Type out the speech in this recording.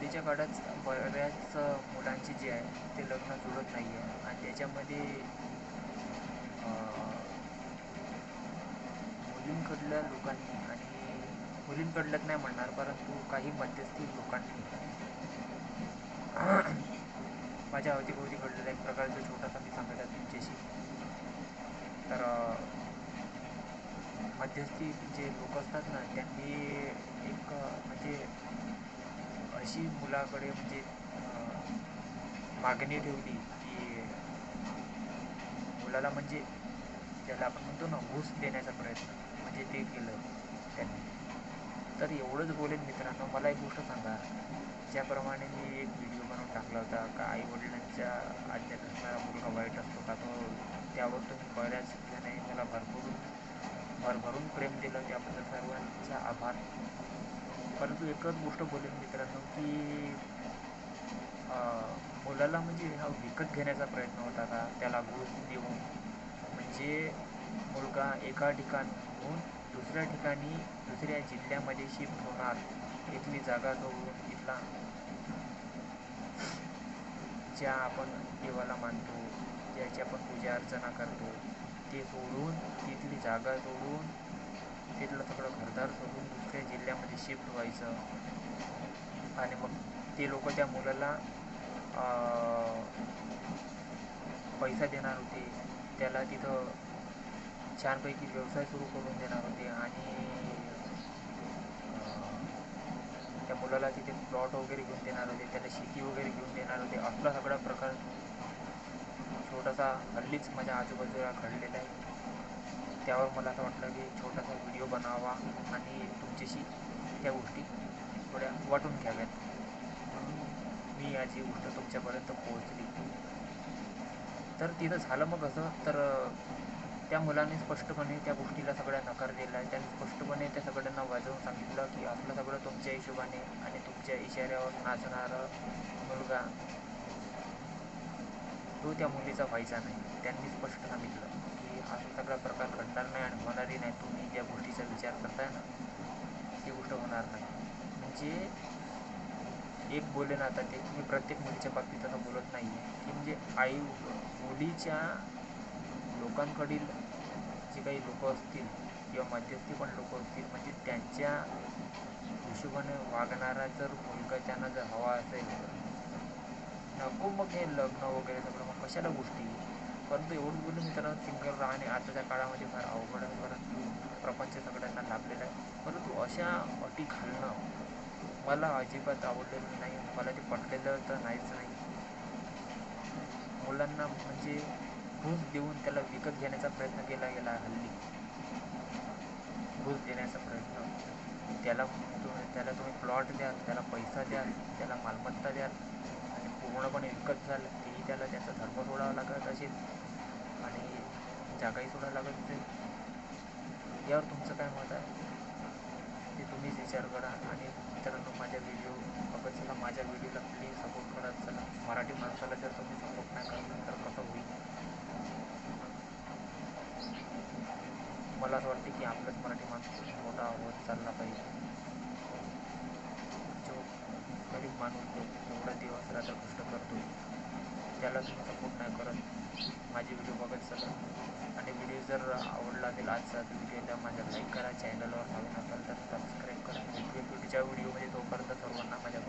हल्लीच्या काळात बऱ्याच मुलांचे जे आहे ते लग्न जुळत नाही आहे आणि त्याच्यामध्ये मुलींकडल्या लोकांनी आणि मुलींकडल्याच नाही म्हणणार, परंतु काही मध्यस्थी लोकांनी माझ्या अवतीभोवती घडलेला एक प्रकारचा छोटासा मी सांगत आहे तुमच्याशी. तर मध्यस्थी जे लोक असतात ना, त्यांनी एक म्हणजे अशी मुलाकडे म्हणजे मागणी ठेवली की मुलाला म्हणजे ज्याला आपण म्हणतो ना घूस देण्याचा प्रयत्न, म्हणजे ते केलं त्यांनी. तर एवढंच बोलेन मित्रांनो, मला एक गोष्ट सांगा, ज्याप्रमाणे मी एक व्हिडिओ बनवून टाकला होता का आईवडिलांच्या आज्ञेत असणारा मुलगा वाईट असतो का, तो त्यावर तुम्ही बऱ्याच जणांनी मला भरभरून प्रेम दिलं, त्याबद्दल सर्वांचा आभार. परंतु एकच गोष्ट बोलेन मित्रांनो की मुलाला म्हणजे हा विकत घेण्याचा प्रयत्न होता का, त्याला घूस देऊन म्हणजे मुलगा एका ठिकाणहून दुसऱ्या ठिकाणी दुसऱ्या जिल्ह्यामध्ये शिफ्ट होणार, इथली जागा सोडून, इथला ज्या आपण देवाला मानतो, ज्याची आपण पूजा अर्चना करतो, ते सोडून, तिथली जागा सोडून, तिथलं सगळं घरदार सोडून दुसऱ्या जिल्ह्यामध्ये शिफ्ट व्हायचं. आणि मग ते लोक त्या मुलाला पैसा देणार होते, त्याला तिथं छानपैकी व्यवसाय सुरू करून देणार होते आणि त्या मुलाला तिथे प्लॉट वगैरे घेऊन देणार होते, त्याला शेती वगैरे घेऊन देणार होते. असला सगळा प्रकार छोटासा हल्लीच माझ्या आजूबाजूला घडलेला आहे. त्यावर मला असं वाटलं की छोटासा व्हिडिओ बनावा आणि तुमच्याशी त्या गोष्टी थोड्या वाटून घ्याव्यात, म्हणून मी आज ही गोष्ट तुमच्यापर्यंत पोहोचली. तर तिथं झालं मग असं, तर त्या मुलाने स्पष्टपणे त्या गोष्टीला सगळ्या नकार दिला आहे. त्याने स्पष्टपणे त्या सगळ्यांना वाजवून सांगितलं की असलं सगळं तुमच्या हिशोबाने आणि तुमच्या इशाऱ्यावर नाचणारा मुलगा तो त्या मुलीचा व्हायचा नाही. त्यांनी स्पष्ट सांगितलं की असा सगळा प्रकार घडणार नाही आणि होणारही नाही. तुम्ही ज्या गोष्टीचा विचार करताय ना, ती गोष्ट होणार नाही. म्हणजे एक बोलेन आता ते, मी प्रत्येक मुलीच्या बाबतीत असं बोलत नाही आहे की म्हणजे मुलीच्या लोकांकडील जे काही लोक असतील किंवा मध्यस्थी पण लोक असतील, म्हणजे त्यांच्या हिशोबाने वागणारा जर मुलगा त्यांना जर हवा असेल, नको मग हे लग्न वगैरे सगळं, मग कशाला गोष्टी. परंतु एवढंच बोलून मित्रांनो, सिंगल राहणे आताच्या काळामध्ये फार अवघड आहे, परंतु प्रपंच सगळ्यांना लाभलेला आहे. परंतु अशा अटी घालणं मला अजिबात आवडलेलं नाही, मला ते पटलेलं तर नाहीच नाही. मुलांना म्हणजे घूस देऊन त्याला विकत घेण्याचा प्रयत्न केला गेला हल्ली. घूस देण्याचा प्रयत्न, त्याला तुम्ही प्लॉट द्याल, त्याला पैसा द्याल, त्याला मालमत्ता द्याल आणि पूर्णपणे विकत झालं, तेही त्याला त्याचा धर्म सोडावा लागत असेल आणि जागाही सोडायला लागत असेल. यावर तुमचं काय मत आहे ते तुम्हीच विचार करा. आणि मित्रांनो, माझ्या व्हिडिओ बघत चला, माझ्या व्हिडिओला प्लीज सपोर्ट करत चला. मराठी माणसाला जर तुम्ही सपोर्ट नाही करणार तर कसं होईल. मला असं वाटते की आपलाच मराठी माणूस मोठा होत चालला पाहिजे. जो गरीब माणूस जो एवढा दिवस रात्र कष्ट करतो, त्याला तुम्ही सपोर्ट नाही करत. माझे व्हिडिओ बघत चला आणि व्हिडिओ जर आवडला असेल आजचाच व्हिडिओला माझा लाईक करा. चॅनलवर नवीन असाल तर सबस्क्राईब करा. भेटूया पुढच्या व्हिडिओमध्ये. तोपर्यंत सर्वांना माझ्या